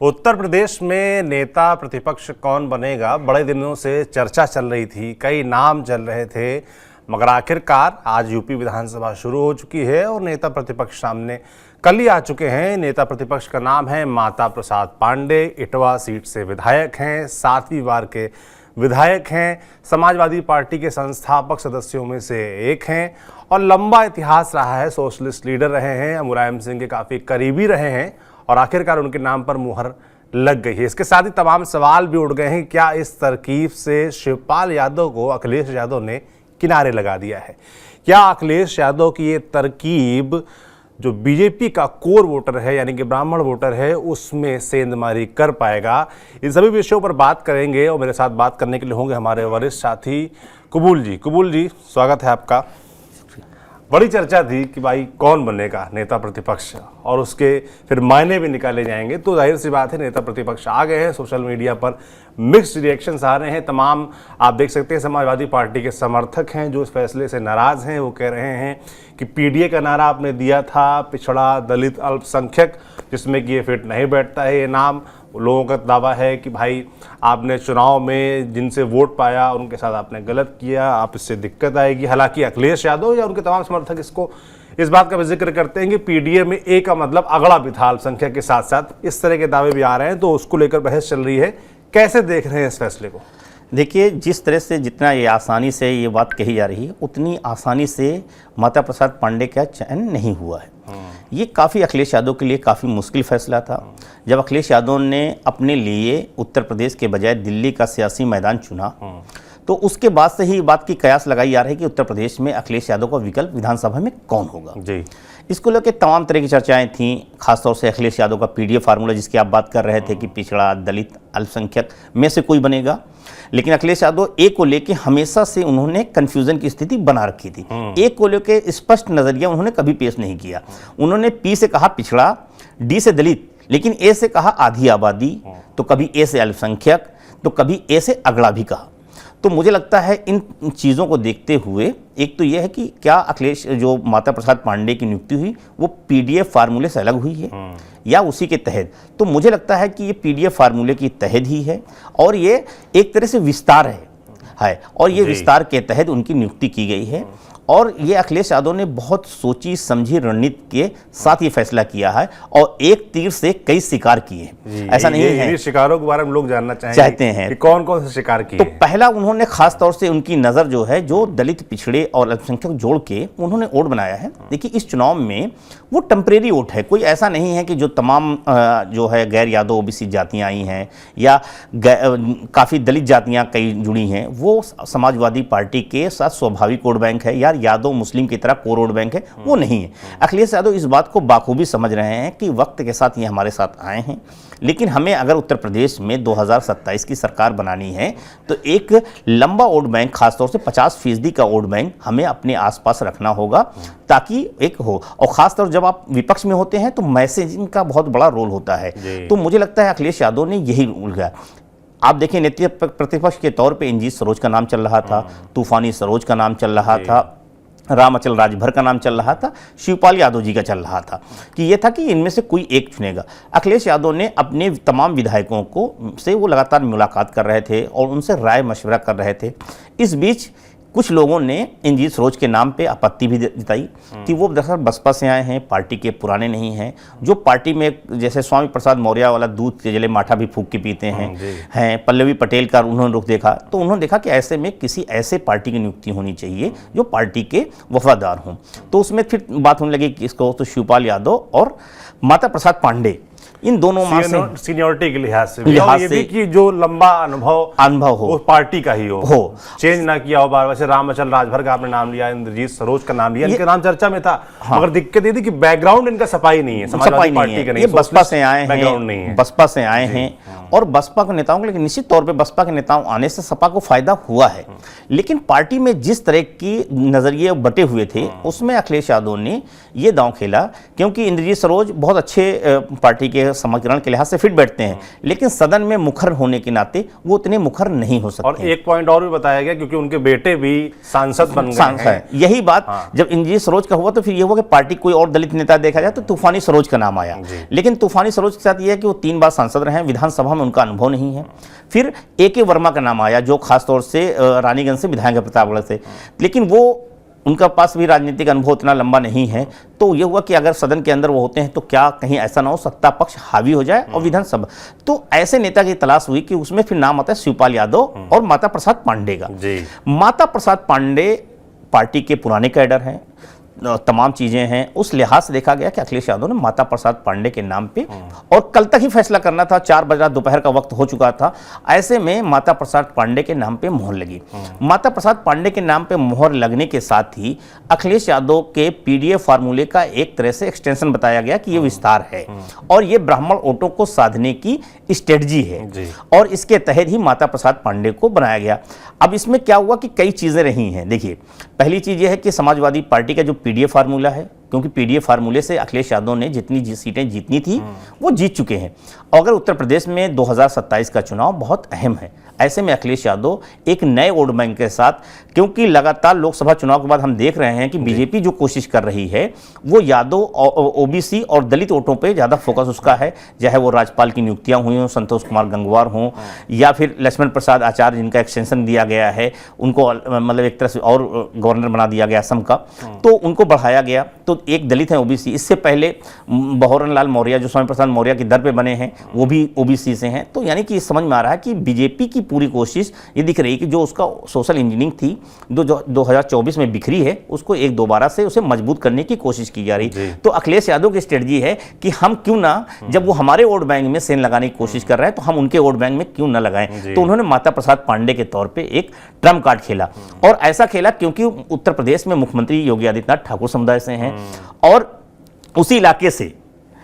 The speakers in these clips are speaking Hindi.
उत्तर प्रदेश में नेता प्रतिपक्ष कौन बनेगा, बड़े दिनों से चर्चा चल रही थी, कई नाम चल रहे थे, मगर आखिरकार आज यूपी विधानसभा शुरू हो चुकी है और नेता प्रतिपक्ष सामने कल ही आ चुके हैं। नेता प्रतिपक्ष का नाम है माता प्रसाद पांडे, इटवा सीट से विधायक हैं, 7वीं बार के विधायक हैं, समाजवादी पार्टी के संस्थापक सदस्यों में से एक हैं और लंबा इतिहास रहा है, सोशलिस्ट लीडर रहे हैं, मुलायम सिंह के काफ़ी करीबी रहे हैं और आखिरकार उनके नाम पर मुहर लग गई है। इसके साथ ही तमाम सवाल भी उठ गए हैं, क्या इस तरकीब से शिवपाल यादव को अखिलेश यादव ने किनारे लगा दिया है? क्या अखिलेश यादव की ये तरकीब जो बीजेपी का कोर वोटर है यानी कि ब्राह्मण वोटर है उसमें सेंधमारी कर पाएगा? इन सभी विषयों पर बात करेंगे और मेरे साथ बात करने के लिए होंगे हमारे वरिष्ठ साथी कबूल जी। कबूल जी, स्वागत है आपका। बड़ी चर्चा थी कि भाई कौन बनेगा नेता प्रतिपक्ष और उसके फिर मायने भी निकाले जाएंगे, तो जाहिर सी बात है नेता प्रतिपक्ष आ गए हैं। सोशल मीडिया पर मिक्स्ड रिएक्शंस आ रहे हैं। तमाम आप देख सकते हैं समाजवादी पार्टी के समर्थक हैं जो इस फैसले से नाराज़ हैं। वो कह रहे हैं कि पीडीए का नारा आपने दिया था, पिछड़ा, दलित, अल्पसंख्यक, जिसमें कि ये फिट नहीं बैठता है ये नाम। लोगों का दावा है कि भाई आपने चुनाव में जिनसे वोट पाया उनके साथ आपने गलत किया, आप इससे दिक्कत आएगी। हालांकि अखिलेश यादव या उनके तमाम समर्थक इसको इस बात का भी जिक्र करते हैं कि पीडीए में ए का मतलब अगड़ा भी था अल्पसंख्यक के साथ साथ, इस तरह के दावे भी आ रहे हैं, तो उसको लेकर बहस चल रही है। कैसे देख रहे हैं इस फैसले को? देखिए, जिस तरह से जितना ये आसानी से ये बात कही जा रही है उतनी आसानी से माता प्रसाद पांडे का चयन नहीं हुआ है। ये काफ़ी अखिलेश यादव के लिए काफ़ी मुश्किल फैसला था। जब अखिलेश यादव ने अपने लिए उत्तर प्रदेश के बजाय दिल्ली का सियासी मैदान चुना तो उसके बाद से ही बात की कयास लगाई जा रही है कि उत्तर प्रदेश में अखिलेश यादव का विकल्प विधानसभा में कौन होगा जी। इसको लेकर तमाम तरह की चर्चाएं थीं, खासतौर से अखिलेश यादव का पीडीए फार्मूला जिसकी आप बात कर रहे थे कि पिछड़ा, दलित, अल्पसंख्यक में से कोई बनेगा। लेकिन अखिलेश यादव ए को लेकर हमेशा से उन्होंने कंफ्यूजन की स्थिति बना रखी थी। ए को लेकर स्पष्ट नजरिया उन्होंने कभी पेश नहीं किया। उन्होंने पी से कहा पिछड़ा, डी से दलित, लेकिन ए से कहा आधी आबादी, तो कभी ए से अल्पसंख्यक, तो कभी ए से अगड़ा भी कहा। तो मुझे लगता है इन चीज़ों को देखते हुए एक तो यह है कि क्या अखिलेश जो माता प्रसाद पांडे की नियुक्ति हुई वो पीडीएफ फार्मूले से अलग हुई है या उसी के तहत? तो मुझे लगता है कि ये पीडीएफ फार्मूले की तहत ही है और ये एक तरह से विस्तार है और ये विस्तार के तहत उनकी नियुक्ति की गई है। और ये अखिलेश यादव ने बहुत सोची समझी रणनीति के साथ ये फैसला किया है और एक तीर से कई शिकार किए हैं। ऐसा नहीं है, शिकारों के बारे में लोग जानना चाहते हैं कि कौन कौन से शिकार किए। तो पहला उन्होंने खास तौर से उनकी नज़र जो है जो दलित, पिछड़े और अल्पसंख्यक जोड़ के उन्होंने वोट बनाया है। देखिए, इस चुनाव में वो टेम्परेरी वोट है, कोई ऐसा नहीं है कि जो तमाम जो है गैर यादव ओबीसी जातियाँ आई हैं या काफ़ी दलित जातियाँ कई जुड़ी हैं, वो समाजवादी पार्टी के साथ स्वाभाविक वोट बैंक है या यादव मुस्लिम की तरह कोर वोट बैंक है, वो नहीं है। अखिलेश यादव इस बात को बाखूबी समझ रहे हैं कि वक्त के साथ ये हमारे साथ आए हैं, लेकिन हमें अगर उत्तर प्रदेश में 2027 की सरकार बनानी है तो एक लंबा वोट बैंक, खासतौर से 50% का वोट बैंक हमें अपने आसपास रखना होगा ताकि एक हो। और खासतौर जब आप विपक्ष में होते हैं तो मैसेजिंग का बहुत बड़ा रोल होता है। तो मुझे लगता है अखिलेश यादव ने यही उलझा। आप देखिए, नेतृत्व प्रतिपक्ष के तौर पे इंजीत सरोज का नाम चल रहा था, तूफानी सरोज का नाम चल रहा था, रामअचल राजभर का नाम चल रहा था, शिवपाल यादव जी का चल रहा था कि ये था कि इनमें से कोई एक चुनेगा। अखिलेश यादव ने अपने तमाम विधायकों को से वो लगातार मुलाकात कर रहे थे और उनसे राय मशवरा कर रहे थे। इस बीच कुछ लोगों ने इंजीत सरोज के नाम पे आपत्ति भी जताई कि वो दरअसल बसपा से आए हैं, पार्टी के पुराने नहीं हैं, जो पार्टी में जैसे स्वामी प्रसाद मौर्य वाला दूध के जले माठा भी फूंक के पीते हैं पल्लवी पटेल का उन्होंने रुख देखा, तो उन्होंने देखा कि ऐसे में किसी ऐसे पार्टी की नियुक्ति होनी चाहिए जो पार्टी के वफादार हों। तो उसमें फिर बात होने लगी कि इसको तो शिवपाल यादव और माता प्रसाद पांडे, इन दोनों सीनियरिटी के लिहाज से ये भी कि जो लंबा अनुभव हो वो पार्टी का ही हो, चेंज ना किया हो बार। वैसे रामअचल राजभर का आपने नाम लिया, इंद्रजीत सरोज का नाम लिया, इनके नाम चर्चा में था, मगर दिक्कत ये थी कि बैकग्राउंड इनका सफाई नहीं है, समाजवादी पार्टी का नहीं, बसपा से आए हैं, बसपा से आए हैं और बसपा के नेताओं को, लेकिन निश्चित तौर पे बसपा के नेताओं आने से सपा को फायदा हुआ है। लेकिन पार्टी में जिस तरह की नजरिए बटे हुए थे उसमें अखिलेश यादव ने ये दांव खेला, क्योंकि इंद्रजीत सरोज बहुत अच्छे पार्टी के समीकरण के लिहाज से फिट बैठते हैं, लेकिन सदन में मुखर होने के नाते वो उतने मुखर नहीं हो सकते। और एक पॉइंट और भी बताया गया, क्योंकि उनके बेटे भी सांसद बन गए हैं। यही बात जब इंद्रजीत सरोज का हुआ तो फिर ये हुआ कि पार्टी कोई और दलित नेता देखा जाए तो तूफानी सरोज का नाम आया। लेकिन तूफानी सरोज के साथ ये है कि वो 3 बार सांसद रहे हैं, विधानसभा में उनका अनुभव नहीं है। फिर AK वर्मा का नाम आया, जो खासतौर से रानीगंज से विधायक प्रतापगढ़ से, लेकिन वो उनका पास भी राजनीतिक अनुभव इतना लंबा नहीं है। तो ये हुआ कि अगर सदन के अंदर वो होते हैं तो क्या कहीं ऐसा ना हो सत्ता पक्ष हावी हो जाए और विधानसभा, तो ऐसे नेता की तलाश हुई कि उसमें फिर नाम आता है शिवपाल यादव और माता प्रसाद पांडे का। माता प्रसाद पांडे पार्टी के पुराने कैडर हैं, तमाम चीजें हैं, उस लिहाज से देखा गया कि अखिलेश यादव ने माता प्रसाद पांडे के नाम पे, और कल तक ही फैसला करना था, 4 बजे दोपहर का वक्त हो चुका था, ऐसे में माता प्रसाद पांडे के नाम पे मोहर लगी। माता प्रसाद पांडे के नाम पे मोहर लगने के साथ ही अखिलेश यादव के PDF फार्मूले का एक तरह से एक्सटेंशन बताया गया कि ये विस्तार है और ये ब्राह्मण वोटों को साधने की स्ट्रेटजी है, और इसके तहत ही माता प्रसाद पांडे को बनाया गया। अब इसमें क्या हुआ कि कई चीजें रही हैं। देखिए, पहली चीज ये है कि समाजवादी पार्टी का जो PDF फार्मूला है, क्योंकि PDF फार्मूले से अखिलेश यादव ने जितनी सीटें जीतनी थी वो जीत चुके हैं, और अगर उत्तर प्रदेश में 2027 का चुनाव बहुत अहम है, ऐसे में अखिलेश यादव एक नए वोट बैंक के साथ, क्योंकि लगातार लोकसभा चुनाव के बाद हम देख रहे हैं कि बीजेपी जो कोशिश कर रही है वो यादव OBC और दलित वोटों पे ज़्यादा फोकस उसका है, चाहे वो राज्यपाल की नियुक्तियां हुई हों, संतोष कुमार गंगवार हों, या फिर लक्ष्मण प्रसाद आचार्य जिनका एक्सटेंशन दिया गया है, उनको मतलब एक तरह से और गवर्नर बना दिया गया असम का, तो उनको बढ़ाया गया, तो एक दलित है OBC। इससे पहले बहोरन लाल मौर्य जो स्वामी प्रसाद मौर्य की दर पे बने हैं वो भी OBC से हैं। तो यानी कि समझ में आ रहा है कि बीजेपी की पूरी कोशिश ये दिख रही है कि जो उसका सोशल इंजीनियरिंग थी जो 2024 में बिखरी है, उसको एक दोबारा से उसे मजबूत करने की कोशिश की जा रही। तो अखिलेश यादव की स्ट्रेटजी है कि हम क्यों ना, जब वो हमारे वोट बैंक में सेन लगाने की कोशिश कर रहे हैं तो हम उनके वोट बैंक में क्यों ना लगाएं। तो उन्होंने माता प्रसाद पांडे के तौर पे एक ट्रम्प कार्ड खेला, और ऐसा खेला क्योंकि उत्तर प्रदेश में मुख्यमंत्री योगी आदित्यनाथ ठाकुर समुदाय से हैं और उसी इलाके से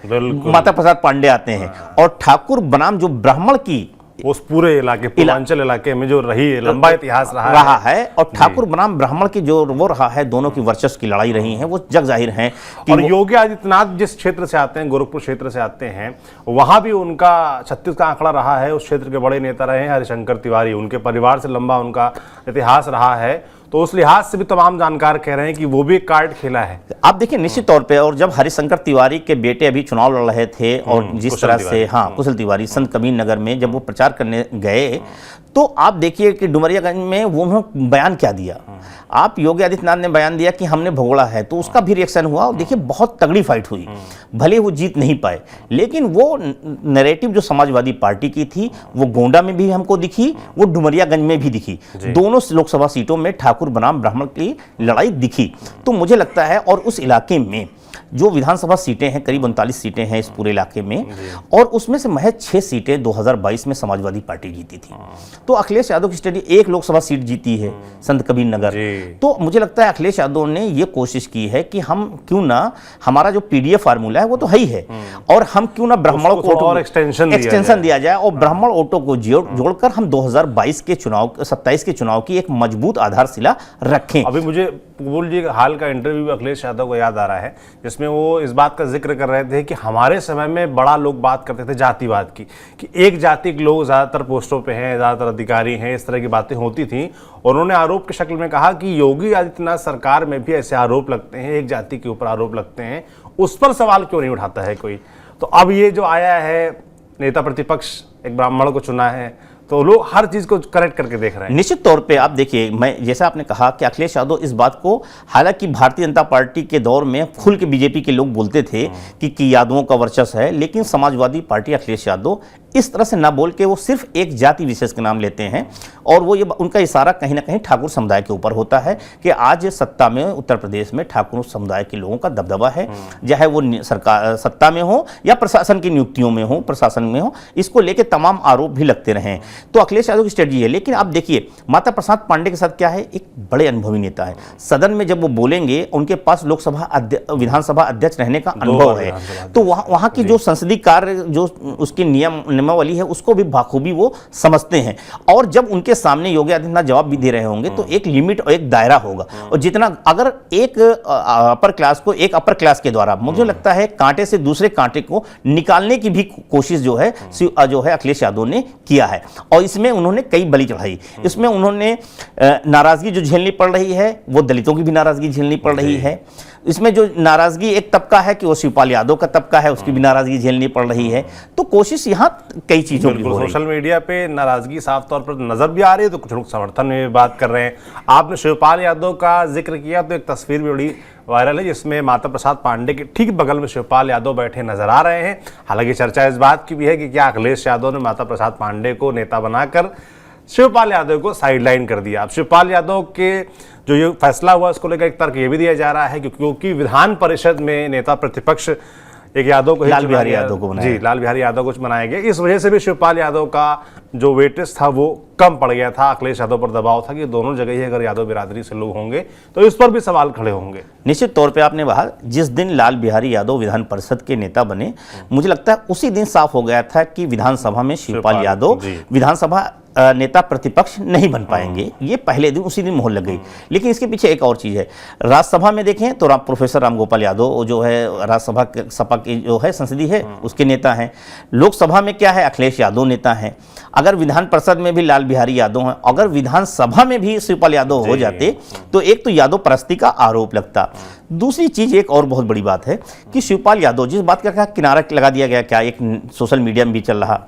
माता प्रसाद पांडे आते हैं, और ठाकुर बनाम जो ब्राह्मण की उस पूरे इलाके, पूर्वांचल इलाके में जो रही लंबा इतिहास रहा है और ठाकुर बनाम ब्राह्मण की जो वो रहा है, दोनों की वर्चस्व की लड़ाई रही है, वो जग जाहिर है कि और योगी आदित्यनाथ जिस क्षेत्र से आते हैं, गोरखपुर क्षेत्र से आते हैं, वहां भी उनका 36 का आंकड़ा रहा है। उस क्षेत्र के बड़े नेता रहे हैं हरिशंकर तिवारी, उनके परिवार से लंबा उनका इतिहास रहा है, तो उस लिहाज से भी तमाम जानकार कह रहे हैं कि वो भी एक कार्ड खेला है। आप देखिए निश्चित तौर पे, और जब हरिशंकर तिवारी के बेटे अभी चुनाव लड़ रहे थे और जिस तरह से कुशल तिवारी संत कबीर नगर में जब वो प्रचार करने गए, तो आप देखिए कि डुमरियागंज में वो बयान क्या दिया। आप योगी आदित्यनाथ ने बयान दिया कि हमने भगोड़ा है, तो उसका भी रिएक्शन हुआ, और देखिए बहुत तगड़ी फाइट हुई। भले वो जीत नहीं पाए, लेकिन वो नैरेटिव जो समाजवादी पार्टी की थी वो गोंडा में भी हमको दिखी, वो डुमरियागंज में भी दिखी, दोनों लोकसभा सीटों में ठाकुर बनाम ब्राह्मण की लड़ाई दिखी। तो मुझे लगता है, और उस इलाके में जो विधानसभा सीटें हैं करीब 39 सीटें हैं इस पूरे इलाके में, और उसमें से महज 6 सीटें 2022 में समाजवादी पार्टी जीती थी। तो अखिलेश यादव की स्ट्रेटजी, एक लोकसभा सीट जीती है संत कबीर नगर, तो मुझे लगता है अखिलेश यादव ने ये कोशिश की है कि हम क्यों ना, हमारा जो PDF फार्मूला है वो तो है ही है, और हम क्यों ना ब्राह्मणों को और एक्सटेंशन दिया जाए और ब्राह्मण वोटों को जोड़कर हम 2022 के चुनाव, 27 के चुनाव की एक मजबूत आधारशिला रखें। अभी मुझे बोल जी हाल का इंटरव्यू अखिलेश यादव को याद आ रहा है, जिसमें वो इस बात का जिक्र कर रहे थे कि हमारे समय में बड़ा लोग बात करते थे जातिवाद की, कि एक जाति के लोग ज़्यादातर पोस्टों पे हैं, ज़्यादातर अधिकारी हैं, इस तरह की बातें होती थी। और उन्होंने आरोप की शक्ल में कहा कि योगी आदित्यनाथ सरकार में भी ऐसे आरोप लगते हैं, एक जाति के ऊपर आरोप लगते हैं, उस पर सवाल क्यों नहीं उठाता है कोई। तो अब ये जो आया है, नेता प्रतिपक्ष एक ब्राह्मण को चुना है, तो लोग हर चीज को करेक्ट करके देख रहे हैं। निश्चित तौर पे आप देखिए, मैं जैसा आपने कहा कि अखिलेश यादव इस बात को, हालांकि भारतीय जनता पार्टी के दौर में खुल के बीजेपी के लोग बोलते थे कि यादवों का वर्चस्व है, लेकिन समाजवादी पार्टी अखिलेश यादव इस तरह से ना बोल के वो सिर्फ एक जाति विशेष का नाम लेते हैं, और वो ये उनका इशारा कहीं ना कहीं ठाकुर समुदाय के ऊपर होता है कि आज सत्ता में उत्तर प्रदेश में ठाकुर समुदाय के लोगों का दबदबा है, चाहे वो सरकार सत्ता में हो या प्रशासन की नियुक्तियों में हो, प्रशासन में हो, इसको लेके तमाम आरोप भी लगते रहे। तो अखिलेश यादव की स्ट्रेटजी है। लेकिन आप देखिए माता प्रसाद पांडे के साथ क्या है, एक बड़े अनुभवी नेता है, सदन में जब वो बोलेंगे उनके पास विधानसभा अध्यक्ष रहने का अनुभव है, तो वहाँ की जो संसदीय कार्य, जो उसके नियम नियमावली है उसको भी बाखूबी वो समझते हैं। और जब उनके सामने योगी आदित्यनाथ जवाब भी दे रहे होंगे तो एक लिमिट और एक दायरा होगा, और जितना अगर एक अपर क्लास को एक अपर क्लास के द्वारा मुझे लगता है कांटे से दूसरे कांटे को निकालने की भी कोशिश जो है अखिलेश यादव ने किया है, और इसमें उन्होंने कई बलि चढ़ाई। इसमें उन्होंने नाराजगी जो झेलनी पड़ रही है वो दलितों की भी नाराजगी झेलनी पड़ रही है। इसमें जो नाराजगी एक तबका है कि वो शिवपाल यादव का तबका है, उसकी भी नाराजगी झेलनी पड़ रही है। तो कोशिश यहाँ कई चीजों की हो रही है। सोशल मीडिया पे नाराजगी साफ तौर पर नजर भी आ रही है, तो कुछ लोग समर्थन में भी बात कर रहे हैं। आपने शिवपाल यादव का जिक्र किया तो एक तस्वीर भी बड़ी वायरल है जिसमें माता प्रसाद पांडे के ठीक बगल में शिवपाल यादव बैठे नजर आ रहे हैं। हालांकि चर्चा इस बात की भी है कि क्या अखिलेश यादव ने माता प्रसाद पांडे को नेता बनाकर शिवपाल यादव को साइडलाइन कर दिया। अब शिवपाल यादव के जो ये फैसला हुआ उसको लेकर एक तर्क ये भी दिया जा रहा है क्योंकि विधान परिषद में नेता प्रतिपक्ष एक यादव को लाल बिहारी यादव को बनाया, जी लाल बिहारी यादव को बनाया गया। इस वजह से भी शिवपाल यादव का जो वेटेज था वो कम पड़ गया था। अखिलेश यादव पर दबाव था कि दोनों जगह ही अगर यादव बिरादरी से लोग होंगे तो इस पर भी सवाल खड़े होंगे। निश्चित तौर पे आपने कहा जिस दिन लाल बिहारी यादव विधान परिषद के नेता बने, मुझे लगता है उसी दिन साफ हो गया था कि विधानसभा में शिवपाल यादव विधानसभा नेता प्रतिपक्ष नहीं बन पाएंगे। ये पहले दिन उसी दिन मोहर लग गई। लेकिन इसके पीछे एक और चीज है, राज्यसभा में देखें तो प्रोफेसर रामगोपाल यादव जो है राज्यसभा सपा की जो है संसदीय है उसके नेता हैं। लोकसभा में क्या है, अखिलेश यादव नेता हैं। अगर विधान परिषद में भी लाल बिहारी यादव हैं, अगर विधानसभा में भी शिवपाल यादव हो जाते तो एक तो यादव परस्ती का आरोप लगता। दूसरी चीज एक और बहुत बड़ी बात है कि शिवपाल यादव जिस बात का किनारा लगा दिया गया, क्या एक सोशल मीडिया में भी चल रहा,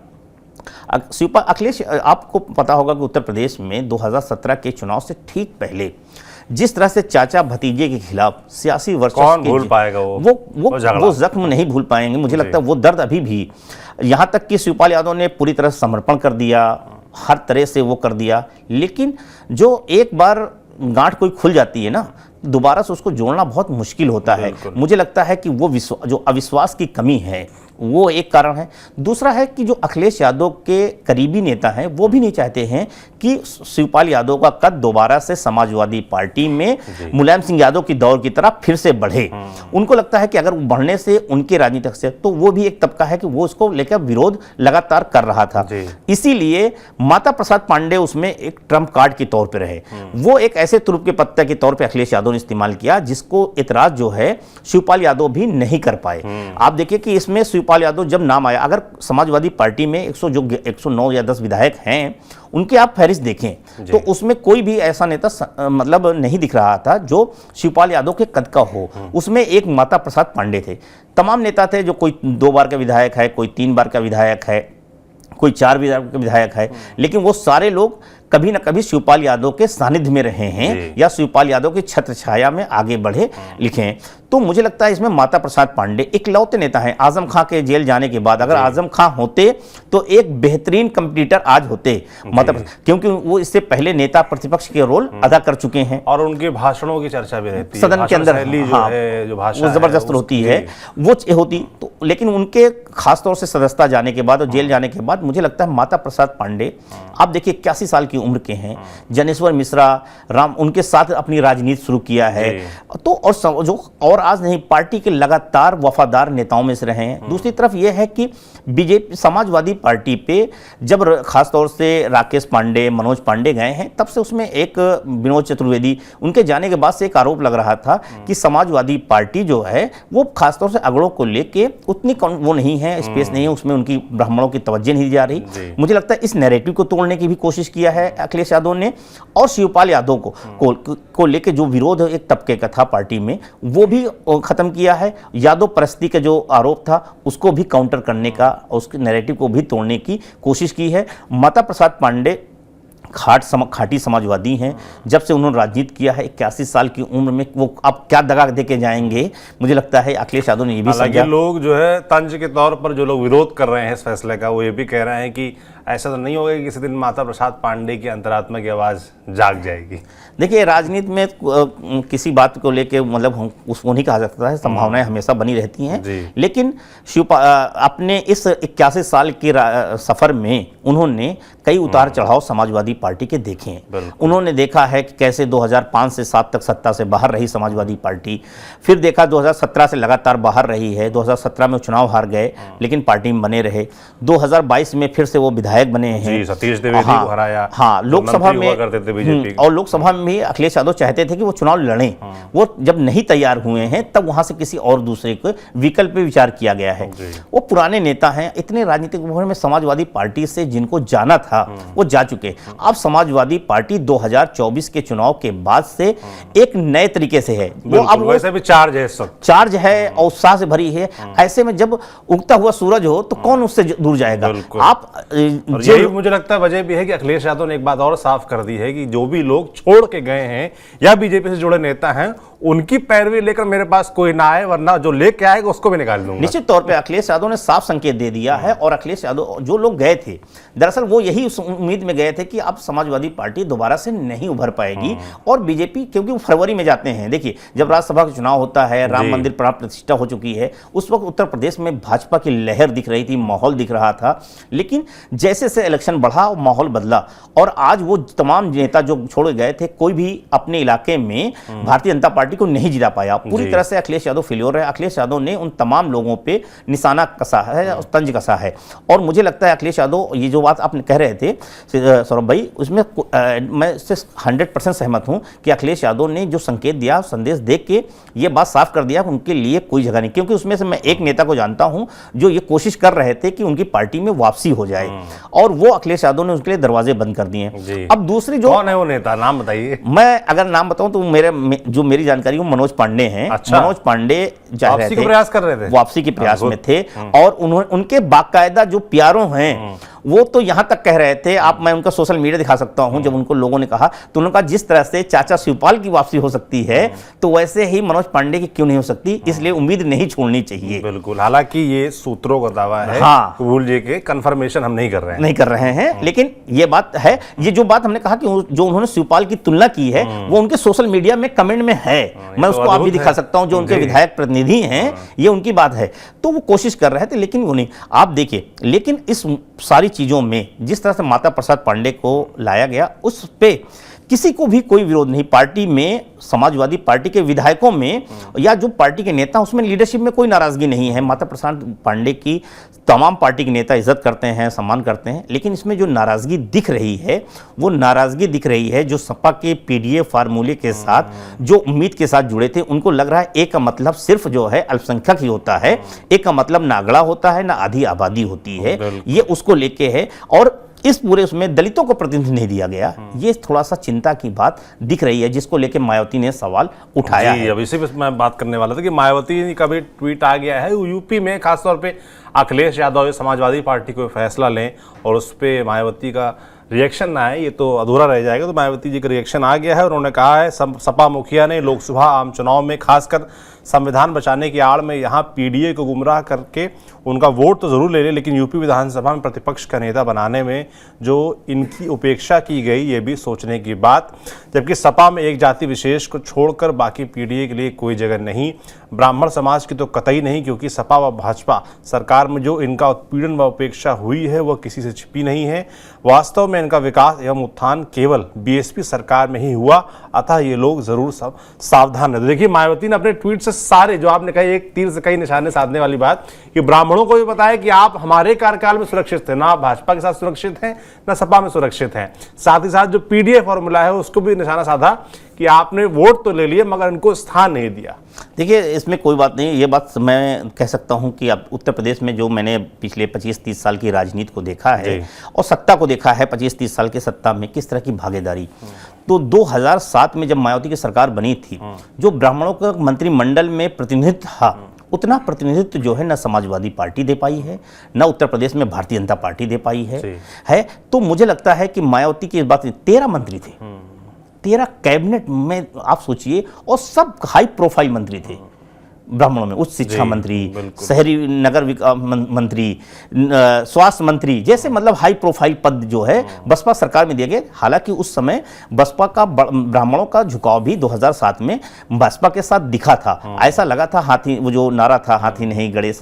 अखिलेश आपको पता होगा कि उत्तर प्रदेश में 2017 के चुनाव से ठीक पहले जिस तरह से चाचा भतीजे के खिलाफ सियासी वर्चस्व, कौन भूल पाएगा वो जख्म नहीं भूल पाएंगे। मुझे लगता है वो दर्द अभी भी, यहाँ तक कि शिवपाल यादव ने पूरी तरह समर्पण कर दिया, हर तरह से वो कर दिया, लेकिन जो एक बार गांठ कोई खुल जाती है ना, दोबारा से उसको जोड़ना बहुत मुश्किल होता है। मुझे लगता है कि वो जो अविश्वास की कमी है वो एक कारण है। दूसरा है कि जो अखिलेश यादव के करीबी नेता हैं वो भी नहीं चाहते हैं कि शिवपाल यादव का कद दोबारा से समाजवादी पार्टी में मुलायम सिंह यादव की दौर की तरह फिर से बढ़े। उनको लगता है कि अगर बढ़ने से उनके राजनीतिक से, तो वो भी एक तबका है कि वो उसको लेकर विरोध लगातार कर रहा था। इसीलिए माता प्रसाद पांडे उसमें एक ट्रम्प कार्ड के तौर पर रहे। वो एक ऐसे तुरुप के पत्ते के तौर पर अखिलेश यादव ने इस्तेमाल किया जिसको इतराज जो है शिवपाल यादव भी नहीं कर पाए। आप देखिए कि इसमें शिवपाल यादव जब नाम आया, अगर समाजवादी पार्टी में 109 या 10 विधायक हैं, उनके आप फहरिस्त देखें तो उसमें कोई भी ऐसा नेता मतलब नहीं दिख रहा था जो शिवपाल यादव के कद का हो। उसमें एक माता प्रसाद पांडे थे, तमाम नेता थे, जो कोई 2 बार का विधायक है, कोई 3 बार का विधायक है, कोई 4 बार का विधायक है, लेकिन वो सारे लोग कभी ना कभी शिवपाल यादव के सानिध्य में रहे हैं या शिवपाल यादव की छत्र छाया में आगे बढ़े लिखे हैं। तो मुझे लगता है इसमें माता प्रसाद पांडे इकलौते नेता हैं। आजम खां के जेल जाने के बाद अगर आजम खां होते तो एक बेहतरीन कंपटीटर आज होते माता प्रसाद, क्योंकि वो इससे पहले नेता प्रतिपक्ष के रोल अदा कर चुके हैं और उनके भाषणों की चर्चा भी रहती है सदन के अंदर। हाँ, जो भाषा वो जबरदस्त होती है वो होती तो, लेकिन उनके खासतौर से सदस्यता जाने के बाद और जेल जाने के बाद मुझे लगता है माता प्रसाद पांडे, आप देखिए 81 साल की उम्र के हैं, जनेश्वर मिश्रा राम उनके साथ अपनी राजनीति शुरू किया है। तो और आज नहीं, पार्टी के लगातार वफादार नेताओं में से रहे हैं। दूसरी तरफ यह है कि बीजेपी समाजवादी पार्टी पे जब खासतौर से राकेश पांडे मनोज पांडे गए हैं तब से उसमें एक विनोद चतुर्वेदी उनके जाने के बाद से एक आरोप लग रहा था कि समाजवादी पार्टी जो है वो खासतौर से अगड़ों को लेके उतनी वो नहीं है, स्पेस नहीं है उसमें, उनकी ब्राह्मणों की तवज्जो नहीं दी जा रही। मुझे लगता है इस नैरेटिव को तोड़ने की भी कोशिश किया है अखिलेश यादव ने, और शिवपाल यादव को लेके जो विरोध एक तबके का था पार्टी में वो भी खत्म किया है। यादव परस्ती का जो आरोप था उसको भी काउंटर करने का, उसके नैरेटिव को भी तोड़ने की कोशिश की है। माता प्रसाद पांडे खाटी समाजवादी हैं, जब से उन्होंने राजनीति किया है 81 साल की उम्र में, वो अब क्या दगा दे के जाएंगे। मुझे लगता है अखिलेश यादव ने ये भी समझा। लोग जो है तंज के तौर पर जो लोग विरोध कर रहे हैं इस फैसले का, वो ये भी कह रहे हैं कि ऐसा तो नहीं होगा कि किसी दिन माता प्रसाद पांडे की अंतरात्मा की आवाज़ जाग जाएगी। देखिए राजनीति में किसी बात को लेके मतलब उसको नहीं कहा जाता है, संभावनाएं हमेशा बनी रहती हैं, लेकिन अपने इस 81 साल के सफ़र में उन्होंने कई उतार चढ़ाव समाजवादी पार्टी के देखे हैं। उन्होंने देखा है कि कैसे 2005 से 7 तक सत्ता से बाहर रही समाजवादी पार्टी, फिर देखा 2017 से लगातार बाहर रही है, 2017 में चुनाव हार गए लेकिन पार्टी में बने रहे, 2022 में फिर से वो विधायक बने हैं, सतीश द्विवेदी को हराया, हाँ लोकसभा में करते थे बीजेपी और लोकसभा में भी अखिलेश यादव चाहते थे कि वो चुनाव लड़ें। वो जब नहीं तैयार हुए हैं तब वहां से किसी और दूसरे को विकल्प पे विचार किया गया है। वो पुराने नेता हैं, इतने राजनीतिक भवन में समाजवादी पार्टी से जिनको जाना था वो जा चुके। अब समाजवादी पार्टी 2024 के चुनाव के बाद से एक नए तरीके से है, वो अब वैसे भी चार्ज है, सब चार्ज है और उत्साह से भरी है। ऐसे में जब उगता हुआ सूरज हो तो कौन उससे दूर जाएगा। आप यही मुझे लगता है वजह भी है कि अखिलेश यादव ने एक बात और साफ कर दी है कि जो भी लोग छोड़ के गए हैं या बीजेपी से जुड़े नेता हैं उनकी पैरवी लेकर मेरे पास कोई ना आए, वरना जो लेके आएगा उसको भी निकाल दूंगा। निश्चित तौर पे अखिलेश यादव ने साफ संकेत दे दिया है। और अखिलेश यादव जो लोग गए थे दरअसल वो यही उस उम्मीद में गए थे कि अब समाजवादी पार्टी दोबारा से नहीं उभर पाएगी और बीजेपी, क्योंकि वो फरवरी में जाते हैं। देखिए जब राज्यसभा का चुनाव होता है, राम मंदिर प्राण प्रतिष्ठा हो चुकी है, उस वक्त उत्तर प्रदेश में भाजपा की लहर दिख रही थी, माहौल दिख रहा था। लेकिन जैसे से इलेक्शन बढ़ा माहौल बदला और आज वो तमाम नेता जो छोड़े गए थे कोई भी अपने इलाके में भारतीय जनता पार्टी को नहीं जिता पाया। पूरी तरह से अखिलेश यादव फेल्योर है। अखिलेश यादव ने उन तमाम लोगों पे निशाना कसा है, तंज कसा है। और मुझे लगता है अखिलेश यादव, ये जो बात आपने कह रहे थे सौरभ भाई, उसमें मैं इससे 100% सहमत हूं कि अखिलेश यादव ने जो संकेत दिया, संदेश दे के ये बात साफ कर दिया उनके लिए कोई जगह नहीं। क्योंकि उसमें से मैं एक नेता को जानता हूं जो ये कोशिश कर रहे थे कि उनकी पार्टी में वापसी हो जाए और वो अखिलेश यादव ने उसके लिए दरवाजे बंद कर दिए। अब दूसरी जो कौन है वो नेता, नाम बताइए। मैं अगर नाम बताऊं तो मेरी जानकारी में मनोज पांडे हैं। अच्छा। मनोज पांडे जा रहे थे, प्रयास कर रहे थे, वापसी के प्रयास में थे और उनके बाकायदा जो प्यारों हैं वो तो यहां तक कह रहे थे, मैं उनका सोशल मीडिया दिखा सकता हूं, जब उनको लोगों ने कहा तो उन्होंने कहा जिस तरह से चाचा शिवपाल की वापसी हो सकती है तो वैसे ही मनोज पांडे की क्यों नहीं हो सकती, इसलिए उम्मीद नहीं छोड़नी चाहिए। बिल्कुल, हालांकि ये सूत्रों का दावा है, हाँ, कबूल जी के, कंफर्मेशन हम नहीं कर रहे हैं, लेकिन ये बात है। ये जो बात हमने कहा कि जो उन्होंने शिवपाल की तुलना की है वो उनके सोशल मीडिया में कमेंट में है, मैं उसको आप भी दिखा सकता हूं, जो उनके विधायक प्रतिनिधि हैं, ये उनकी बात है। तो वो कोशिश कर रहे थे लेकिन वो नहीं। आप देखिए, लेकिन इस सारी चीजों में जिस तरह से माता प्रसाद पांडे को लाया गया उस पे किसी को भी कोई विरोध नहीं। पार्टी में, समाजवादी पार्टी के विधायकों में या जो पार्टी के नेता, उसमें लीडरशिप में कोई नाराजगी नहीं है। माता प्रसाद पांडे की तमाम पार्टी के नेता इज्जत करते हैं, सम्मान करते हैं। लेकिन इसमें जो नाराजगी दिख रही है वो नाराजगी दिख रही है जो सपा के पीडीए फार्मूले के साथ जो उम्मीद के साथ जुड़े थे, उनको लग रहा है एक का मतलब सिर्फ जो है अल्पसंख्यक ही होता है, एक का मतलब ना अगड़ा होता है ना आधी आबादी होती है, ये उसको लेके है। और इस पूरे उसमें दलितों को प्रतिनिधि नहीं दिया गया, ये थोड़ा सा चिंता की बात दिख रही है, जिसको लेकर मायावती ने सवाल उठाया है। अब इसी पे मैं बात करने वाला था कि मायावती का भी ट्वीट आ गया है यूपी में, खासतौर पे अखिलेश यादव समाजवादी पार्टी को फैसला लें और उस पर मायावती का रिएक्शन ना आए, ये तो अधूरा रह जाएगा। तो मायावती जी का रिएक्शन आ गया है और उन्होंने कहा है सपा मुखिया ने लोकसभा आम चुनाव में खासकर संविधान बचाने की आड़ में यहाँ पीडीए को गुमराह करके उनका वोट तो जरूर ले ले, लेकिन यूपी विधानसभा में प्रतिपक्ष का नेता बनाने में जो इनकी उपेक्षा की गई ये भी सोचने की बात। जबकि सपा में एक जाति विशेष को छोड़कर बाकी पीडीए के लिए कोई जगह नहीं, ब्राह्मण समाज की तो कतई नहीं, क्योंकि सपा व भाजपा सरकार में जो इनका उत्पीड़न व उपेक्षा हुई है वह किसी से छिपी नहीं है। वास्तव में इनका विकास एवं उत्थान केवल बीएसपी सरकार में ही हुआ, अतः ये लोग जरूर सब सावधान रहे। देखिए मायावती ने अपने ट्वीट से सारे, जो आपने कहा एक तीर से कई निशाने साधने वाली बात, कि ब्राह्मणों को भी बताया कि आप हमारे कार्यकाल में सुरक्षित थे, ना आप भाजपा के साथ सुरक्षित हैं ना सपा में सुरक्षित हैं। साथ ही साथ जो पीडीए फॉर्मूला है उसको भी निशाना साधा कि आपने वोट तो ले लिए मगर इनको स्थान नहीं दिया। देखिए इसमें कोई बात नहीं, ये बात मैं कह सकता हूं कि अब उत्तर प्रदेश में जो मैंने पिछले 25-30 साल की राजनीति को देखा है और सत्ता को देखा है, 25-30 साल के सत्ता में किस तरह की भागीदारी, तो 2007 में जब मायावती की सरकार बनी थी, जो ब्राह्मणों का मंत्रिमंडल में प्रतिनिधित्व था, उतना प्रतिनिधित्व जो है ना समाजवादी पार्टी दे पाई है, ना उत्तर प्रदेश में भारतीय जनता पार्टी दे पाई है। तो मुझे लगता है कि मायावती की इस बात, 13 मंत्री थे, 13 कैबिनेट में आप सोचिए, और सब हाई प्रोफाइल मंत्री थे, ब्राह्मणों में, उच्च शिक्षा जी, मंत्री, बिल्कुल। शहरी नगर विकास मंत्री, स्वास्थ्य मंत्री जैसे मतलब हाई प्रोफाइल पद जो है बसपा सरकार में दिए गए। हालांकि उस समय बसपा का ब्राह्मणों का झुकाव भी 2007 में बसपा के साथ दिखा था। ऐसा लगा था हाथी, वो जो नारा था हाथी नहीं गणेश,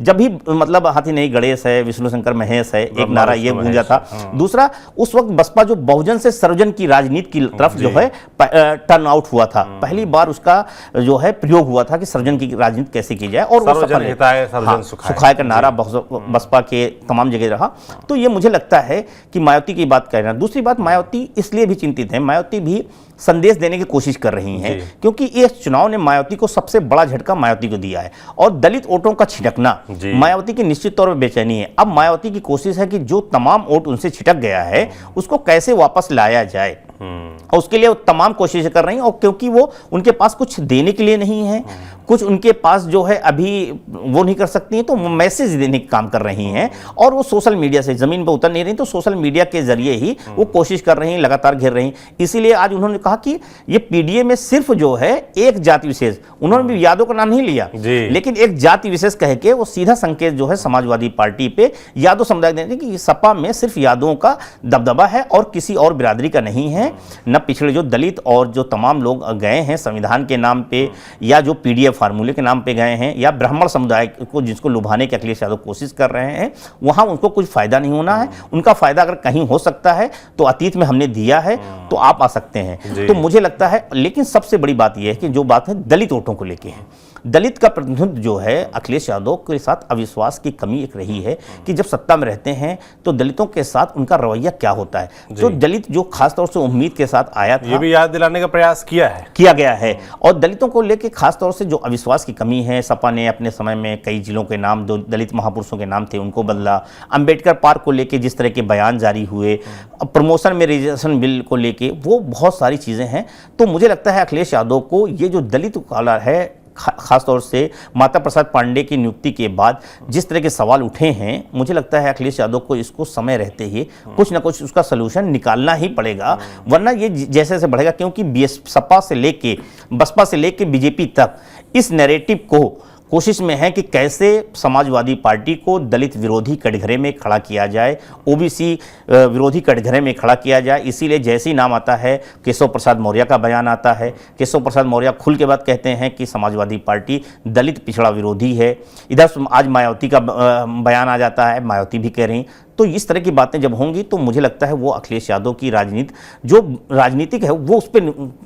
जब भी मतलब हाथी नहीं गणेश है, विष्णु शंकर महेश है, एक नारा ये गूंजा था। दूसरा, उस वक्त बसपा जो बहुजन से सर्वजन की राजनीति की तरफ जो है टर्न आउट हुआ था, पहली बार उसका जो है प्रयोग हुआ था कि सर्वजन की राजनीति कैसे की जाए, और वो सफल है। सुखाए का नारा बसपा के तमाम जगह रहा। तो ये मुझे लगता है कि मायावती की बात कह रहे हैं। दूसरी बात, मायावती इसलिए भी चिंतित है, मायावती भी संदेश देने की कोशिश कर रही हैं, क्योंकि इस चुनाव ने मायावती को सबसे बड़ा झटका मायावती को दिया है, और दलित वोटों का छिटकना मायावती की निश्चित तौर पर बेचैनी है। अब मायावती की कोशिश है कि जो तमाम वोट उनसे छिटक गया है उसको कैसे वापस लाया जाए, और उसके लिए वो तमाम कोशिशें कर रही हैं। और क्योंकि वो उनके पास कुछ देने के लिए नहीं है, कुछ उनके पास जो है अभी वो नहीं कर सकती हैं, तो मैसेज देने का काम कर रही हैं, और वो सोशल मीडिया से जमीन पर उतर नहीं रही, तो सोशल मीडिया के जरिए ही वो कोशिश कर रही हैं, लगातार घेर रही हैं। इसीलिए आज उन्होंने कहा कि ये पीडीए में सिर्फ जो है एक जाति विशेष, उन्होंने भी यादव का नाम नहीं लिया, लेकिन एक जाति विशेष कह के वो सीधा संकेत जो है समाजवादी पार्टी पे यादव समुदाय देते कि सपा में सिर्फ यादवों का दबदबा है और किसी और बिरादरी का नहीं है। न पिछड़े जो दलित और जो तमाम लोग गए हैं संविधान के नाम पे, या जो पीडीए फार्मूले के नाम पे गए हैं, या ब्राह्मण समुदाय को जिसको लुभाने की अखिलेश यादव कोशिश कर रहे हैं, वहां उनको कुछ फायदा नहीं होना है। उनका फायदा अगर कहीं हो सकता है तो अतीत में हमने दिया है, तो आप आ सकते हैं। तो मुझे लगता है, लेकिन सबसे बड़ी बात यह है कि जो बात है दलित वोटों को लेके है, दलित का प्रतिनिधित्व जो है अखिलेश यादव के साथ अविश्वास की कमी एक रही है कि जब सत्ता में रहते हैं तो दलितों के साथ उनका रवैया क्या होता है। जो दलित जो खासतौर से उम्मीद के साथ आया था, ये भी याद दिलाने का प्रयास किया गया है, और दलितों को लेकर खासतौर से जो अविश्वास की कमी है, सपा ने अपने समय में कई जिलों के नाम, जो दलित महापुरुषों के नाम थे उनको बदला, अंबेडकर पार्क को लेकर जिस तरह के बयान जारी हुए, प्रमोशन में रिजर्वेशन बिल को लेके, वो बहुत सारी चीजें हैं। तो मुझे लगता है अखिलेश यादव को ये जो दलित काला है, खासतौर से माता प्रसाद पांडे की नियुक्ति के बाद जिस तरह के सवाल उठे हैं, मुझे लगता है अखिलेश यादव को इसको समय रहते ही कुछ ना कुछ उसका सलूशन निकालना ही पड़ेगा, वरना ये जैसे जैसे बढ़ेगा। क्योंकि सपा से लेके बसपा से लेके बीजेपी तक इस नैरेटिव को कोशिश में है कि कैसे समाजवादी पार्टी को दलित विरोधी कटघरे में खड़ा किया जाए, ओबीसी विरोधी कटघरे में खड़ा किया जाए। इसीलिए जैसे ही नाम आता है, केशव प्रसाद मौर्य का बयान आता है, केशव प्रसाद मौर्य खुल के बात कहते हैं कि समाजवादी पार्टी दलित पिछड़ा विरोधी है। इधर आज मायावती का बयान आ जाता है, मायावती भी कह रही। तो इस तरह की बातें जब होंगी तो मुझे लगता है वो अखिलेश यादव की राजनीति जो राजनीतिक है वो उस पर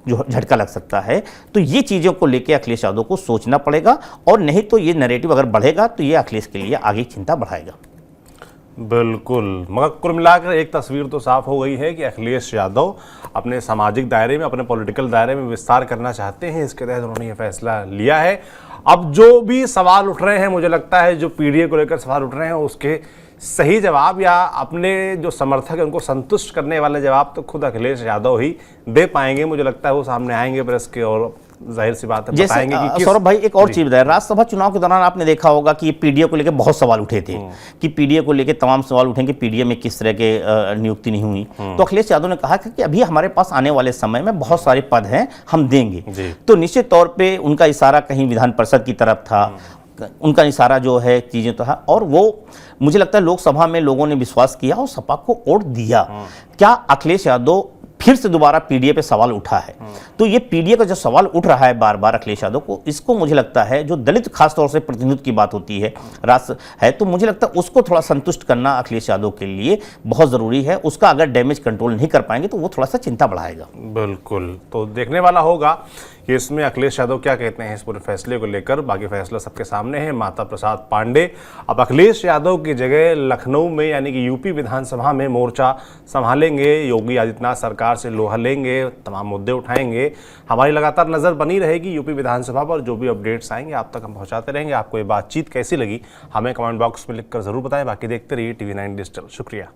जो झटका लग सकता है। तो ये चीज़ों को लेकर अखिलेश यादव को सोचना पड़ेगा, और नहीं तो ये नैरेटिव अगर बढ़ेगा तो ये अखिलेश के लिए आगे चिंता बढ़ाएगा। बिल्कुल, मगर कुल मिलाकर एक तस्वीर तो साफ हो गई है कि अखिलेश यादव अपने सामाजिक दायरे में, अपने पॉलिटिकल दायरे में विस्तार करना चाहते हैं। इसके तहत उन्होंने ये फैसला लिया है। अब जो भी सवाल उठ रहे हैं, मुझे लगता है जो पीडीए को लेकर सवाल उठ रहे हैं उसके सही जवाब या अपने जो समर्थक हैं उनको संतुष्ट करने वाले जवाब तो खुद अखिलेश यादव ही दे पाएंगे। मुझे लगता है वो सामने आएंगे प्रेस के, और जाहिर सी बात है बताएंगे कि सौरभ भाई एक और चीज बताएं, राज्यसभा चुनाव के दौरान आपने देखा होगा कि पीडीए को लेकर बहुत सवाल उठे थे कि पीडीए को लेकर तमाम सवाल उठेंगे, पीडीए में किस तरह के नियुक्ति नहीं हुई। तो अखिलेश यादव ने कहा कि अभी हमारे पास आने वाले समय में बहुत सारे पद हैं, हम देंगे। तो निश्चित तौर पर उनका इशारा कहीं विधान परिषद की तरफ था, उनका इशारा जो है चीजें तो है, और वो मुझे लगता है लोकसभा में लोगों ने विश्वास किया और सपा को वोट दिया। क्या अखिलेश यादव फिर से दोबारा पीडीए पे सवाल उठा है? तो ये पीडीए का जो सवाल उठ रहा है बार बार अखिलेश यादव को, इसको मुझे लगता है जो दलित खासतौर से प्रतिनिधित्व की बात होती है राष्ट्र है, तो मुझे लगता है उसको थोड़ा संतुष्ट करना अखिलेश यादव के लिए बहुत जरूरी है। उसका अगर डैमेज कंट्रोल नहीं कर पाएंगे तो वो थोड़ा सा चिंता बढ़ाएगा। बिल्कुल, तो देखने वाला होगा कि इसमें अखिलेश यादव क्या कहते हैं इस पूरे फैसले को लेकर। बाकी फैसला सबके सामने है। माता प्रसाद पांडे अब अखिलेश यादव की जगह लखनऊ में यानी कि यूपी विधानसभा में मोर्चा संभालेंगे। योगी आदित्यनाथ सरकार से लोहा लेंगे, तमाम मुद्दे उठाएंगे। हमारी लगातार नजर बनी रहेगी यूपी विधानसभा पर। जो भी अपडेट्स आएंगे आप तक हम पहुंचाते रहेंगे। आपको ये बातचीत कैसी लगी हमें कमेंट बॉक्स में लिखकर जरूर बताएं। बाकी देखते रहिए TV9 डिजिटल। शुक्रिया।